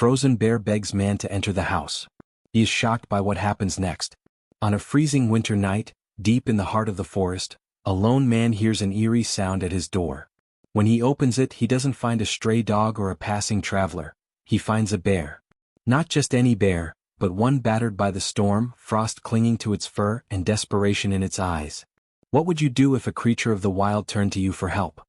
Frozen bear begs man to enter the house. He is shocked by what happens next. On a freezing winter night, deep in the heart of the forest, a lone man hears an eerie sound at his door. When he opens it, he doesn't find a stray dog or a passing traveler. He finds a bear. Not just any bear, but one battered by the storm, frost clinging to its fur and desperation in its eyes. What would you do if a creature of the wild turned to you for help?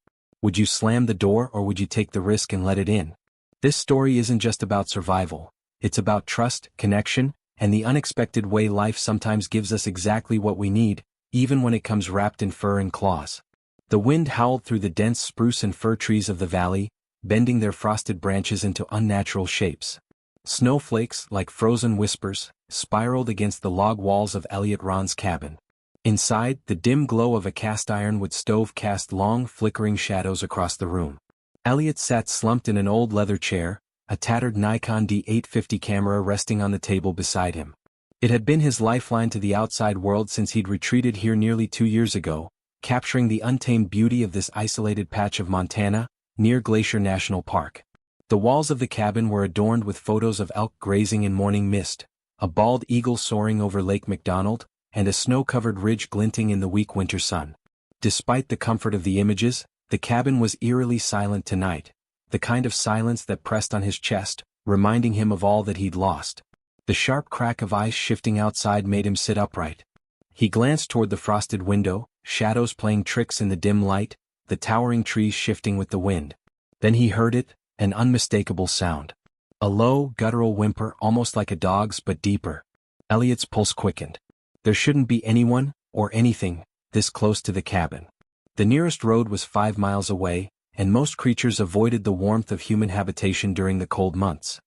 Would you slam the door or would you take the risk and let it in? This story isn't just about survival. It's about trust, connection, and the unexpected way life sometimes gives us exactly what we need, even when it comes wrapped in fur and claws. The wind howled through the dense spruce and fir trees of the valley, bending their frosted branches into unnatural shapes. Snowflakes, like frozen whispers, spiraled against the log walls of Elliot Ron's cabin. Inside, the dim glow of a cast-iron-wood stove cast long, flickering shadows across the room. Elliot sat slumped in an old leather chair, a tattered Nikon D850 camera resting on the table beside him. It had been his lifeline to the outside world since he'd retreated here nearly 2 years ago, capturing the untamed beauty of this isolated patch of Montana, near Glacier National Park. The walls of the cabin were adorned with photos of elk grazing in morning mist, a bald eagle soaring over Lake McDonald, and a snow-covered ridge glinting in the weak winter sun. Despite the comfort of the images, the cabin was eerily silent tonight, the kind of silence that pressed on his chest, reminding him of all that he'd lost. The sharp crack of ice shifting outside made him sit upright. He glanced toward the frosted window, shadows playing tricks in the dim light, the towering trees shifting with the wind. Then he heard it, an unmistakable sound. A low, guttural whimper almost like a dog's but deeper. Elliot's pulse quickened. There shouldn't be anyone, or anything, this close to the cabin. The nearest road was 5 miles away, and most creatures avoided the warmth of human habitation during the cold months.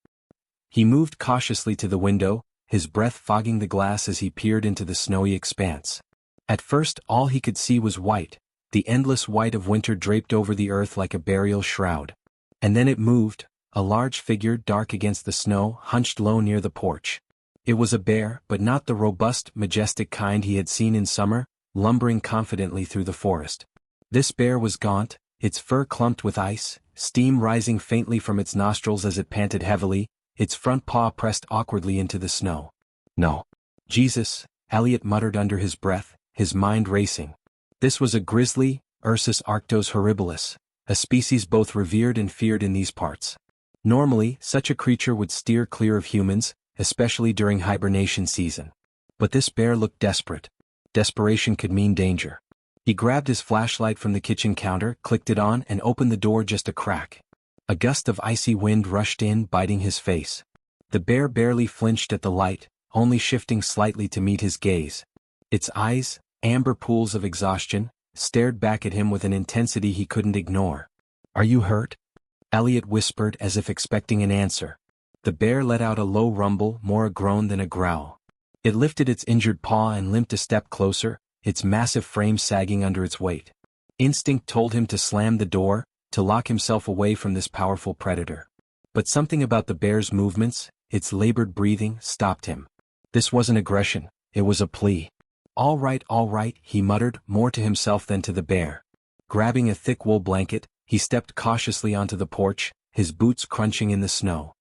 He moved cautiously to the window, his breath fogging the glass as he peered into the snowy expanse. At first, all he could see was white, the endless white of winter draped over the earth like a burial shroud. And then it moved, a large figure dark against the snow, hunched low near the porch. It was a bear, but not the robust, majestic kind he had seen in summer, lumbering confidently through the forest. This bear was gaunt, its fur clumped with ice, steam rising faintly from its nostrils as it panted heavily, its front paw pressed awkwardly into the snow. No. Jesus, Elliot muttered under his breath, his mind racing. This was a grizzly, Ursus arctos horribilis, a species both revered and feared in these parts. Normally, such a creature would steer clear of humans, especially during hibernation season. But this bear looked desperate. Desperation could mean danger. He grabbed his flashlight from the kitchen counter, clicked it on, and opened the door just a crack. A gust of icy wind rushed in, biting his face. The bear barely flinched at the light, only shifting slightly to meet his gaze. Its eyes, amber pools of exhaustion, stared back at him with an intensity he couldn't ignore. "Are you hurt?" Elliot whispered as if expecting an answer. The bear let out a low rumble, more a groan than a growl. It lifted its injured paw and limped a step closer, its massive frame sagging under its weight. Instinct told him to slam the door, to lock himself away from this powerful predator. But something about the bear's movements, its labored breathing, stopped him. This wasn't aggression, it was a plea. All right, he muttered, more to himself than to the bear. Grabbing a thick wool blanket, he stepped cautiously onto the porch, his boots crunching in the snow.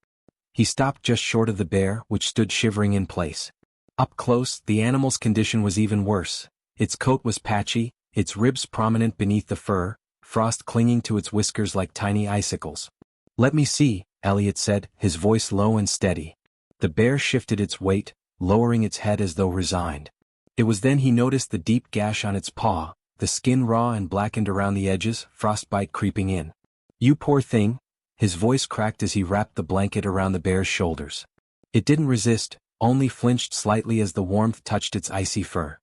He stopped just short of the bear, which stood shivering in place. Up close, the animal's condition was even worse. Its coat was patchy, its ribs prominent beneath the fur, frost clinging to its whiskers like tiny icicles. "Let me see," Elliot said, his voice low and steady. The bear shifted its weight, lowering its head as though resigned. It was then he noticed the deep gash on its paw, the skin raw and blackened around the edges, frostbite creeping in. "You poor thing," his voice cracked as he wrapped the blanket around the bear's shoulders. It didn't resist, only flinched slightly as the warmth touched its icy fur.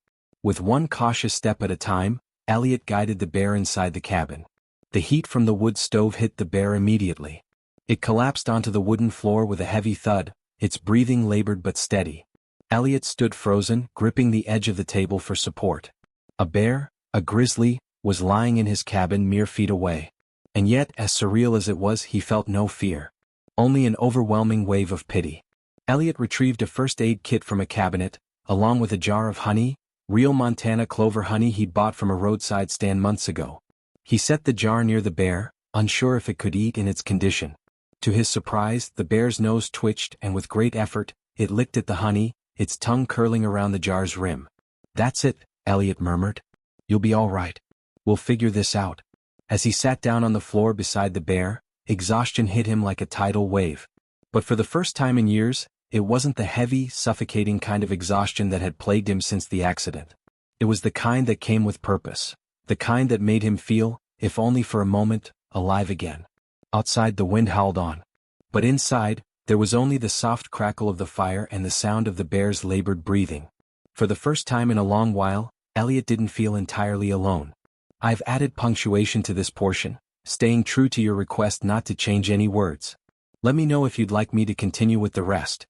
With one cautious step at a time, Elliot guided the bear inside the cabin. The heat from the wood stove hit the bear immediately. It collapsed onto the wooden floor with a heavy thud, its breathing labored but steady. Elliot stood frozen, gripping the edge of the table for support. A bear, a grizzly, was lying in his cabin mere feet away. And yet, as surreal as it was, he felt no fear. Only an overwhelming wave of pity. Elliot retrieved a first aid kit from a cabinet, along with a jar of honey, real Montana clover honey he'd bought from a roadside stand months ago. He set the jar near the bear, unsure if it could eat in its condition. To his surprise, the bear's nose twitched and with great effort, it licked at the honey, its tongue curling around the jar's rim. "That's it," Elliot murmured. "You'll be all right. We'll figure this out." As he sat down on the floor beside the bear, exhaustion hit him like a tidal wave. But for the first time in years, it wasn't the heavy, suffocating kind of exhaustion that had plagued him since the accident. It was the kind that came with purpose, the kind that made him feel, if only for a moment, alive again. Outside the wind howled on. But inside, there was only the soft crackle of the fire and the sound of the bear's labored breathing. For the first time in a long while, Elliot didn't feel entirely alone. "I've added punctuation to this portion, staying true to your request not to change any words. Let me know if you'd like me to continue with the rest."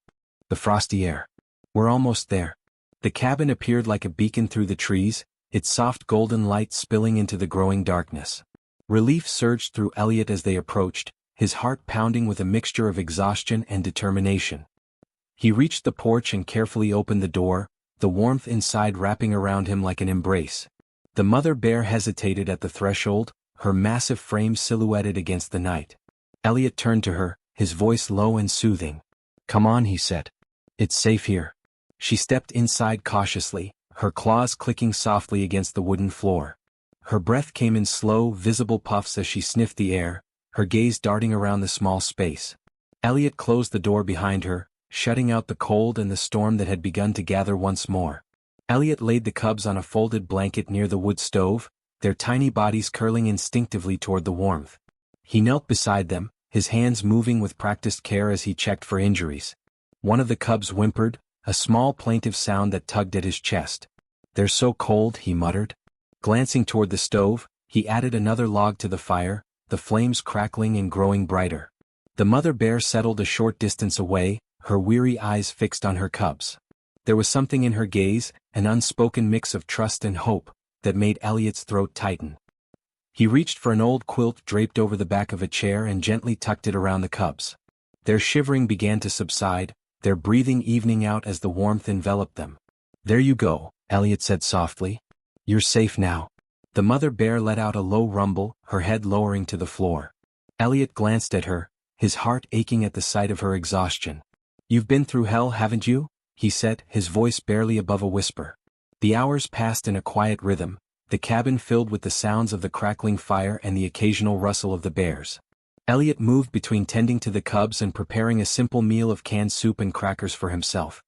The frosty air. "We're almost there." The cabin appeared like a beacon through the trees, its soft golden light spilling into the growing darkness. Relief surged through Elliot as they approached, his heart pounding with a mixture of exhaustion and determination. He reached the porch and carefully opened the door, the warmth inside wrapping around him like an embrace. The mother bear hesitated at the threshold, her massive frame silhouetted against the night. Elliot turned to her, his voice low and soothing. "Come on," he said. "It's safe here." She stepped inside cautiously, her claws clicking softly against the wooden floor. Her breath came in slow, visible puffs as she sniffed the air, her gaze darting around the small space. Elliot closed the door behind her, shutting out the cold and the storm that had begun to gather once more. Elliot laid the cubs on a folded blanket near the wood stove, their tiny bodies curling instinctively toward the warmth. He knelt beside them, his hands moving with practiced care as he checked for injuries. One of the cubs whimpered, a small plaintive sound that tugged at his chest. "They're so cold," he muttered. Glancing toward the stove, he added another log to the fire, the flames crackling and growing brighter. The mother bear settled a short distance away, her weary eyes fixed on her cubs. There was something in her gaze, an unspoken mix of trust and hope, that made Elliot's throat tighten. He reached for an old quilt draped over the back of a chair and gently tucked it around the cubs. Their shivering began to subside, their breathing evening out as the warmth enveloped them. "There you go," Elliot said softly. "You're safe now." The mother bear let out a low rumble, her head lowering to the floor. Elliot glanced at her, his heart aching at the sight of her exhaustion. "You've been through hell, haven't you?" he said, his voice barely above a whisper. The hours passed in a quiet rhythm, the cabin filled with the sounds of the crackling fire and the occasional rustle of the bears. Elliot moved between tending to the cubs and preparing a simple meal of canned soup and crackers for himself.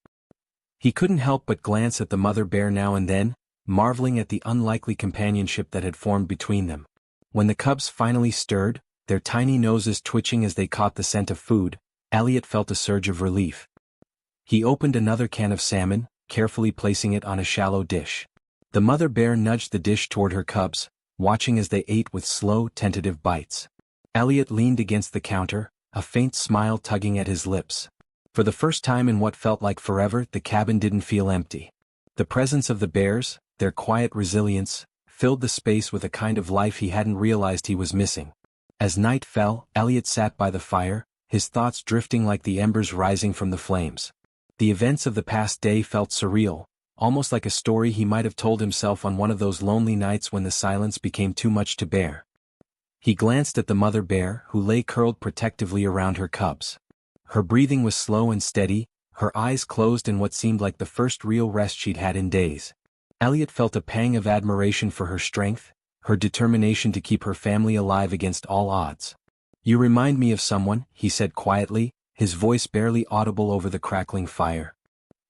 He couldn't help but glance at the mother bear now and then, marveling at the unlikely companionship that had formed between them. When the cubs finally stirred, their tiny noses twitching as they caught the scent of food, Elliot felt a surge of relief. He opened another can of salmon, carefully placing it on a shallow dish. The mother bear nudged the dish toward her cubs, watching as they ate with slow, tentative bites. Elliot leaned against the counter, a faint smile tugging at his lips. For the first time in what felt like forever, the cabin didn't feel empty. The presence of the bears, their quiet resilience, filled the space with a kind of life he hadn't realized he was missing. As night fell, Elliot sat by the fire, his thoughts drifting like the embers rising from the flames. The events of the past day felt surreal, almost like a story he might have told himself on one of those lonely nights when the silence became too much to bear. He glanced at the mother bear, who lay curled protectively around her cubs. Her breathing was slow and steady, her eyes closed in what seemed like the first real rest she'd had in days. Elliot felt a pang of admiration for her strength, her determination to keep her family alive against all odds. "You remind me of someone," he said quietly, his voice barely audible over the crackling fire.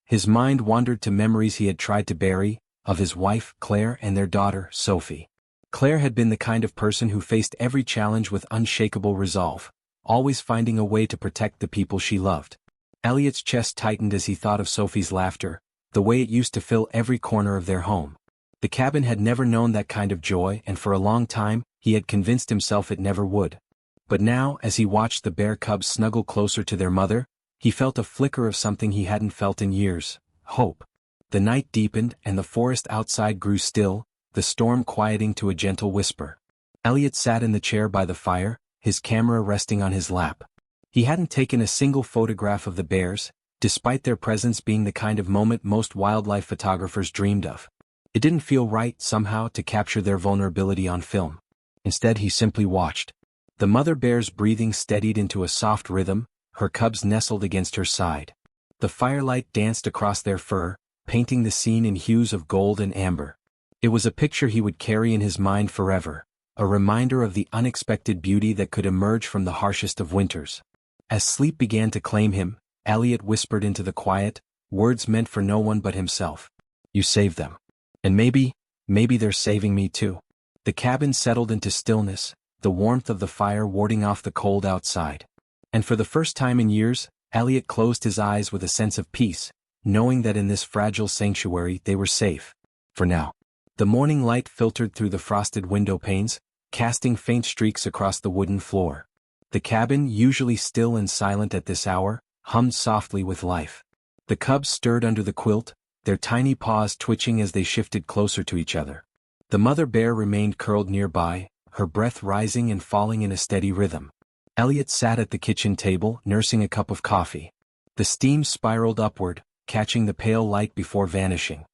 His mind wandered to memories he had tried to bury, of his wife, Claire, and their daughter, Sophie. Claire had been the kind of person who faced every challenge with unshakable resolve, always finding a way to protect the people she loved. Elliot's chest tightened as he thought of Sophie's laughter, the way it used to fill every corner of their home. The cabin had never known that kind of joy, and for a long time, he had convinced himself it never would. But now, as he watched the bear cubs snuggle closer to their mother, he felt a flicker of something he hadn't felt in years: hope. The night deepened and the forest outside grew still, the storm quieting to a gentle whisper. Elliot sat in the chair by the fire, his camera resting on his lap. He hadn't taken a single photograph of the bears, despite their presence being the kind of moment most wildlife photographers dreamed of. It didn't feel right, somehow, to capture their vulnerability on film. Instead, he simply watched. The mother bear's breathing steadied into a soft rhythm, her cubs nestled against her side. The firelight danced across their fur, painting the scene in hues of gold and amber. It was a picture he would carry in his mind forever, a reminder of the unexpected beauty that could emerge from the harshest of winters. As sleep began to claim him, Elliot whispered into the quiet, words meant for no one but himself. "You saved them. And maybe they're saving me too." The cabin settled into stillness, the warmth of the fire warding off the cold outside. And for the first time in years, Elliot closed his eyes with a sense of peace, knowing that in this fragile sanctuary they were safe. For now. The morning light filtered through the frosted window panes, casting faint streaks across the wooden floor. The cabin, usually still and silent at this hour, hummed softly with life. The cubs stirred under the quilt, their tiny paws twitching as they shifted closer to each other. The mother bear remained curled nearby, her breath rising and falling in a steady rhythm. Elliot sat at the kitchen table, nursing a cup of coffee. The steam spiraled upward, catching the pale light before vanishing.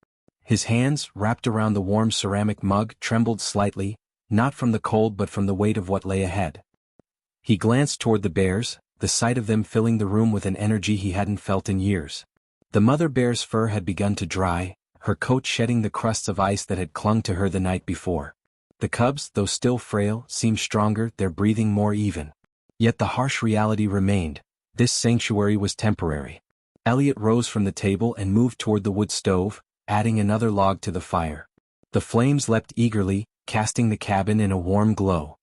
His hands, wrapped around the warm ceramic mug, trembled slightly, not from the cold but from the weight of what lay ahead. He glanced toward the bears, the sight of them filling the room with an energy he hadn't felt in years. The mother bear's fur had begun to dry, her coat shedding the crusts of ice that had clung to her the night before. The cubs, though still frail, seemed stronger, their breathing more even. Yet the harsh reality remained. This sanctuary was temporary. Elliot rose from the table and moved toward the wood stove, adding another log to the fire. The flames leapt eagerly, casting the cabin in a warm glow.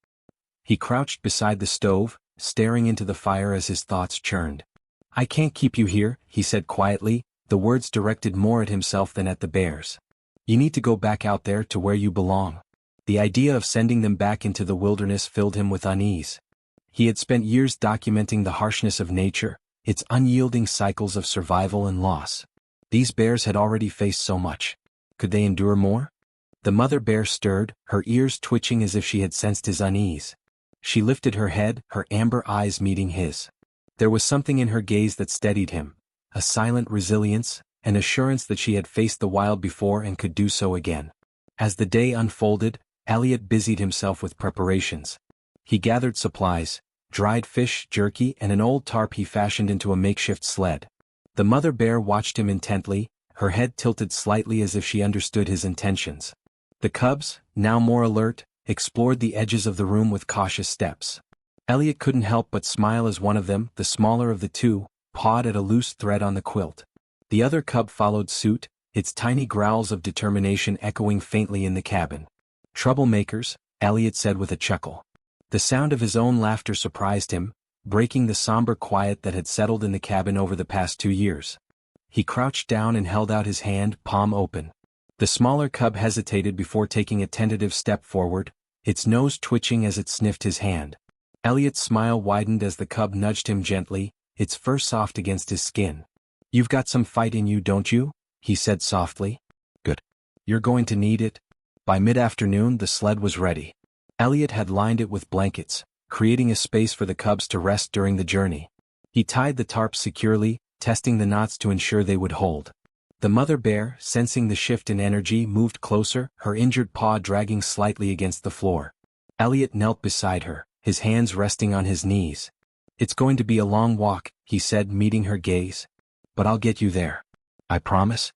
He crouched beside the stove, staring into the fire as his thoughts churned. "I can't keep you here," he said quietly, the words directed more at himself than at the bears. "You need to go back out there to where you belong." The idea of sending them back into the wilderness filled him with unease. He had spent years documenting the harshness of nature, its unyielding cycles of survival and loss. These bears had already faced so much. Could they endure more? The mother bear stirred, her ears twitching as if she had sensed his unease. She lifted her head, her amber eyes meeting his. There was something in her gaze that steadied him, a silent resilience, an assurance that she had faced the wild before and could do so again. As the day unfolded, Elliot busied himself with preparations. He gathered supplies, dried fish, jerky, and an old tarp he fashioned into a makeshift sled. The mother bear watched him intently, her head tilted slightly as if she understood his intentions. The cubs, now more alert, explored the edges of the room with cautious steps. Elliot couldn't help but smile as one of them, the smaller of the two, pawed at a loose thread on the quilt. The other cub followed suit, its tiny growls of determination echoing faintly in the cabin. "Troublemakers," Elliot said with a chuckle. The sound of his own laughter surprised him, breaking the somber quiet that had settled in the cabin over the past 2 years. He crouched down and held out his hand, palm open. The smaller cub hesitated before taking a tentative step forward, its nose twitching as it sniffed his hand. Elliot's smile widened as the cub nudged him gently, its fur soft against his skin. "You've got some fight in you, don't you?" he said softly. "Good. You're going to need it." By mid-afternoon the sled was ready. Elliot had lined it with blankets, creating a space for the cubs to rest during the journey. He tied the tarp securely, testing the knots to ensure they would hold. The mother bear, sensing the shift in energy, moved closer, her injured paw dragging slightly against the floor. Elliot knelt beside her, his hands resting on his knees. "It's going to be a long walk," he said, meeting her gaze. "But I'll get you there. I promise."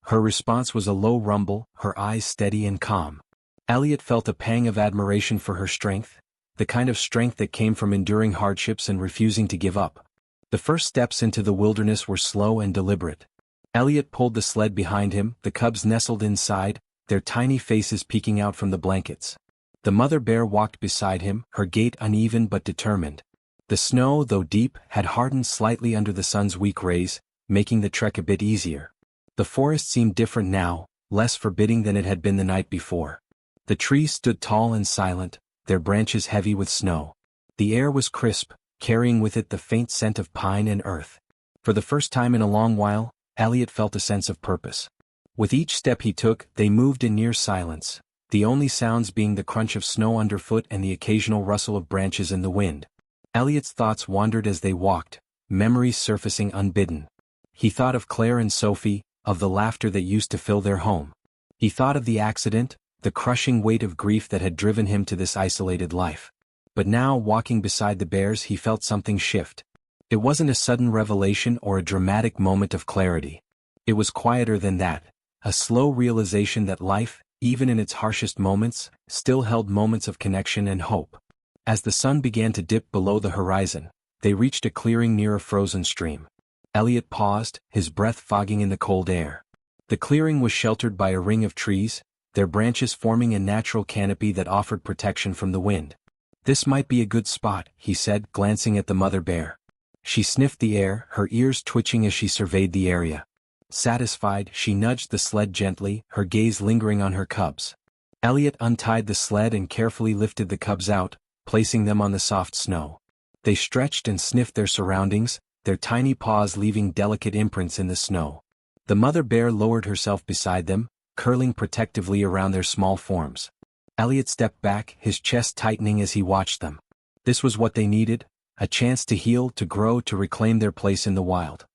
Her response was a low rumble, her eyes steady and calm. Elliot felt a pang of admiration for her strength, the kind of strength that came from enduring hardships and refusing to give up. The first steps into the wilderness were slow and deliberate. Elliot pulled the sled behind him, the cubs nestled inside, their tiny faces peeking out from the blankets. The mother bear walked beside him, her gait uneven but determined. The snow, though deep, had hardened slightly under the sun's weak rays, making the trek a bit easier. The forest seemed different now, less forbidding than it had been the night before. The trees stood tall and silent, their branches heavy with snow. The air was crisp, carrying with it the faint scent of pine and earth. For the first time in a long while, Elliot felt a sense of purpose. With each step he took, they moved in near silence, the only sounds being the crunch of snow underfoot and the occasional rustle of branches in the wind. Elliot's thoughts wandered as they walked, memories surfacing unbidden. He thought of Claire and Sophie, of the laughter that used to fill their home. He thought of the accident, the crushing weight of grief that had driven him to this isolated life. But now, walking beside the bears, he felt something shift. It wasn't a sudden revelation or a dramatic moment of clarity. It was quieter than that, a slow realization that life, even in its harshest moments, still held moments of connection and hope. As the sun began to dip below the horizon, they reached a clearing near a frozen stream. Elliot paused, his breath fogging in the cold air. The clearing was sheltered by a ring of trees, their branches forming a natural canopy that offered protection from the wind. "This might be a good spot," he said, glancing at the mother bear. She sniffed the air, her ears twitching as she surveyed the area. Satisfied, she nudged the sled gently, her gaze lingering on her cubs. Elliot untied the sled and carefully lifted the cubs out, placing them on the soft snow. They stretched and sniffed their surroundings, their tiny paws leaving delicate imprints in the snow. The mother bear lowered herself beside them, curling protectively around their small forms. Elliot stepped back, his chest tightening as he watched them. This was what they needed, a chance to heal, to grow, to reclaim their place in the wild.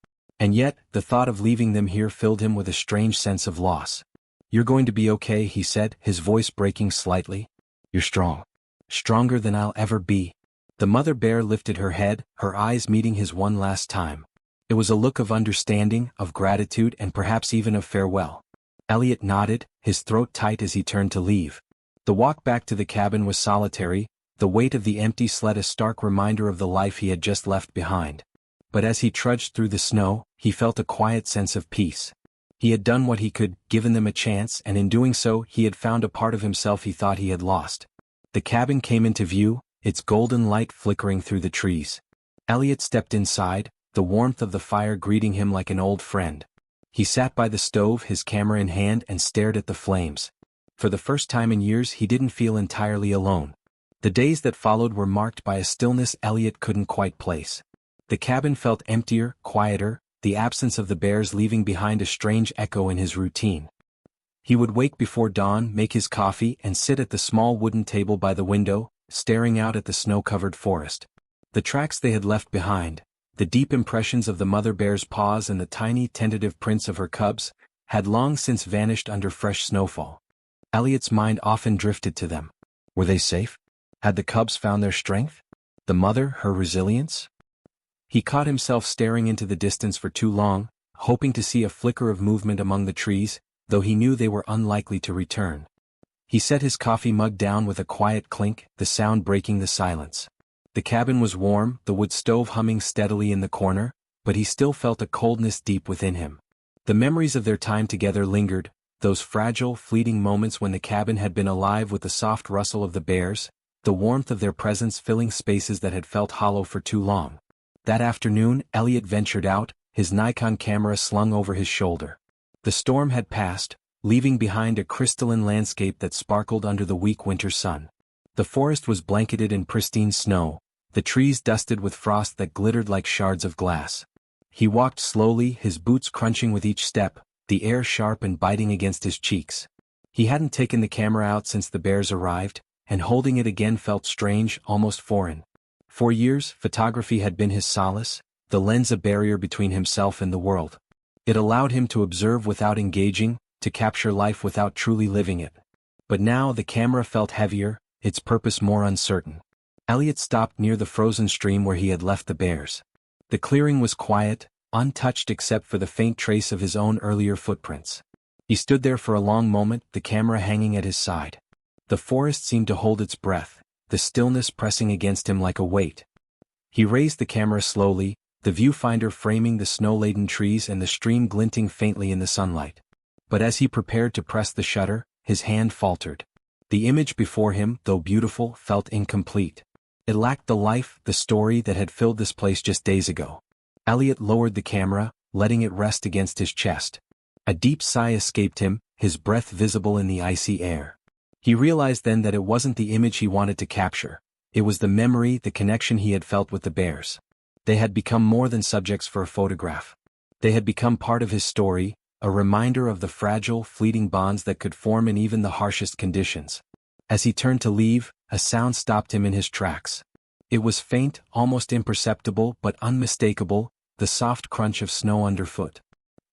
And yet, the thought of leaving them here filled him with a strange sense of loss. "You're going to be okay," he said, his voice breaking slightly. "You're strong. Stronger than I'll ever be." The mother bear lifted her head, her eyes meeting his one last time. It was a look of understanding, of gratitude, and perhaps even of farewell. Elliot nodded, his throat tight as he turned to leave. The walk back to the cabin was solitary, the weight of the empty sled a stark reminder of the life he had just left behind. But as he trudged through the snow, he felt a quiet sense of peace. He had done what he could, given them a chance, and in doing so, he had found a part of himself he thought he had lost. The cabin came into view, its golden light flickering through the trees. Elliot stepped inside, the warmth of the fire greeting him like an old friend. He sat by the stove, his camera in hand, and stared at the flames. For the first time in years, he didn't feel entirely alone. The days that followed were marked by a stillness Elliot couldn't quite place. The cabin felt emptier, quieter, the absence of the bears leaving behind a strange echo in his routine. He would wake before dawn, make his coffee, and sit at the small wooden table by the window, staring out at the snow-covered forest. The tracks they had left behind, the deep impressions of the mother bear's paws and the tiny tentative prints of her cubs, had long since vanished under fresh snowfall. Elliot's mind often drifted to them. Were they safe? Had the cubs found their strength? The mother, her resilience? He caught himself staring into the distance for too long, hoping to see a flicker of movement among the trees, though he knew they were unlikely to return. He set his coffee mug down with a quiet clink, the sound breaking the silence. The cabin was warm, the wood stove humming steadily in the corner, but he still felt a coldness deep within him. The memories of their time together lingered, those fragile, fleeting moments when the cabin had been alive with the soft rustle of the bears, the warmth of their presence filling spaces that had felt hollow for too long. That afternoon, Elliot ventured out, his Nikon camera slung over his shoulder. The storm had passed, leaving behind a crystalline landscape that sparkled under the weak winter sun. The forest was blanketed in pristine snow, the trees dusted with frost that glittered like shards of glass. He walked slowly, his boots crunching with each step, the air sharp and biting against his cheeks. He hadn't taken the camera out since the bears arrived, and holding it again felt strange, almost foreign. For years, photography had been his solace, the lens a barrier between himself and the world. It allowed him to observe without engaging, to capture life without truly living it. But now the camera felt heavier, its purpose more uncertain. Elliot stopped near the frozen stream where he had left the bears. The clearing was quiet, untouched except for the faint trace of his own earlier footprints. He stood there for a long moment, the camera hanging at his side. The forest seemed to hold its breath, the stillness pressing against him like a weight. He raised the camera slowly, the viewfinder framing the snow-laden trees and the stream glinting faintly in the sunlight. But as he prepared to press the shutter, his hand faltered. The image before him, though beautiful, felt incomplete. It lacked the life, the story that had filled this place just days ago. Elliot lowered the camera, letting it rest against his chest. A deep sigh escaped him, his breath visible in the icy air. He realized then that it wasn't the image he wanted to capture. It was the memory, the connection he had felt with the bears. They had become more than subjects for a photograph. They had become part of his story, a reminder of the fragile, fleeting bonds that could form in even the harshest conditions. As he turned to leave, a sound stopped him in his tracks. It was faint, almost imperceptible, but unmistakable, the soft crunch of snow underfoot.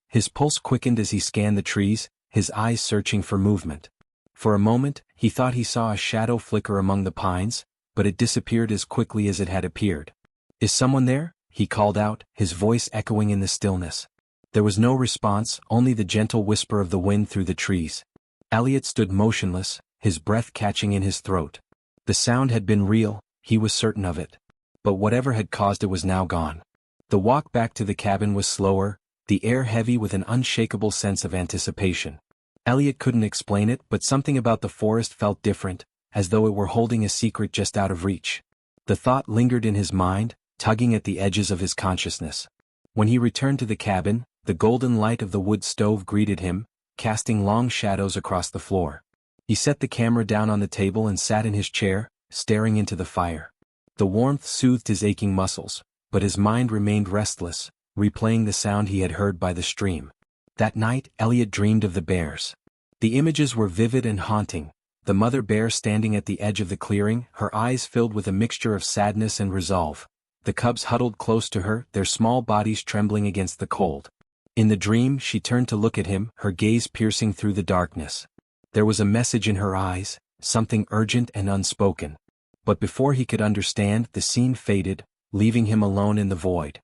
His pulse quickened as he scanned the trees, his eyes searching for movement. For a moment, he thought he saw a shadow flicker among the pines, but it disappeared as quickly as it had appeared. "Is someone there?" he called out, his voice echoing in the stillness. There was no response, only the gentle whisper of the wind through the trees. Elliot stood motionless, his breath catching in his throat. The sound had been real, he was certain of it. But whatever had caused it was now gone. The walk back to the cabin was slower, the air heavy with an unshakable sense of anticipation. Elliot couldn't explain it, but something about the forest felt different, as though it were holding a secret just out of reach. The thought lingered in his mind, tugging at the edges of his consciousness. When he returned to the cabin, the golden light of the wood stove greeted him, casting long shadows across the floor. He set the camera down on the table and sat in his chair, staring into the fire. The warmth soothed his aching muscles, but his mind remained restless, replaying the sound he had heard by the stream. That night, Elliot dreamed of the bears. The images were vivid and haunting, the mother bear standing at the edge of the clearing, her eyes filled with a mixture of sadness and resolve. The cubs huddled close to her, their small bodies trembling against the cold. In the dream, she turned to look at him, her gaze piercing through the darkness. There was a message in her eyes, something urgent and unspoken. But before he could understand, the scene faded, leaving him alone in the void.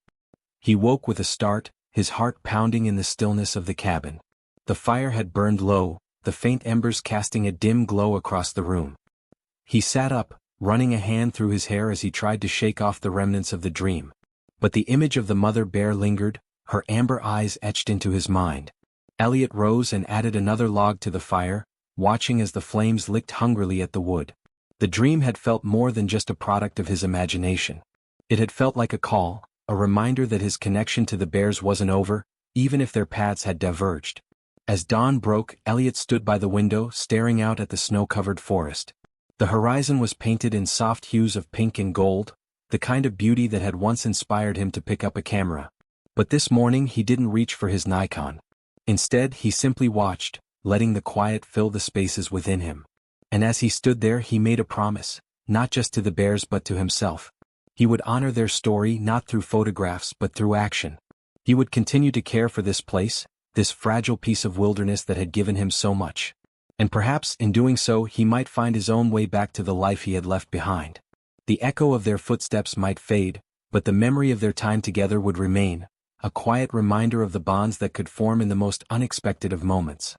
He woke with a start, his heart pounding in the stillness of the cabin. The fire had burned low, the faint embers casting a dim glow across the room. He sat up, running a hand through his hair as he tried to shake off the remnants of the dream. But the image of the mother bear lingered, her amber eyes etched into his mind. Elliot rose and added another log to the fire, watching as the flames licked hungrily at the wood. The dream had felt more than just a product of his imagination. It had felt like a call, a reminder that his connection to the bears wasn't over, even if their paths had diverged. As dawn broke, Elliot stood by the window, staring out at the snow-covered forest. The horizon was painted in soft hues of pink and gold, the kind of beauty that had once inspired him to pick up a camera. But this morning he didn't reach for his Nikon. Instead, he simply watched, letting the quiet fill the spaces within him. And as he stood there, he made a promise, not just to the bears but to himself. He would honor their story not through photographs but through action. He would continue to care for this place, this fragile piece of wilderness that had given him so much. And perhaps, in doing so, he might find his own way back to the life he had left behind. The echo of their footsteps might fade, but the memory of their time together would remain, a quiet reminder of the bonds that could form in the most unexpected of moments.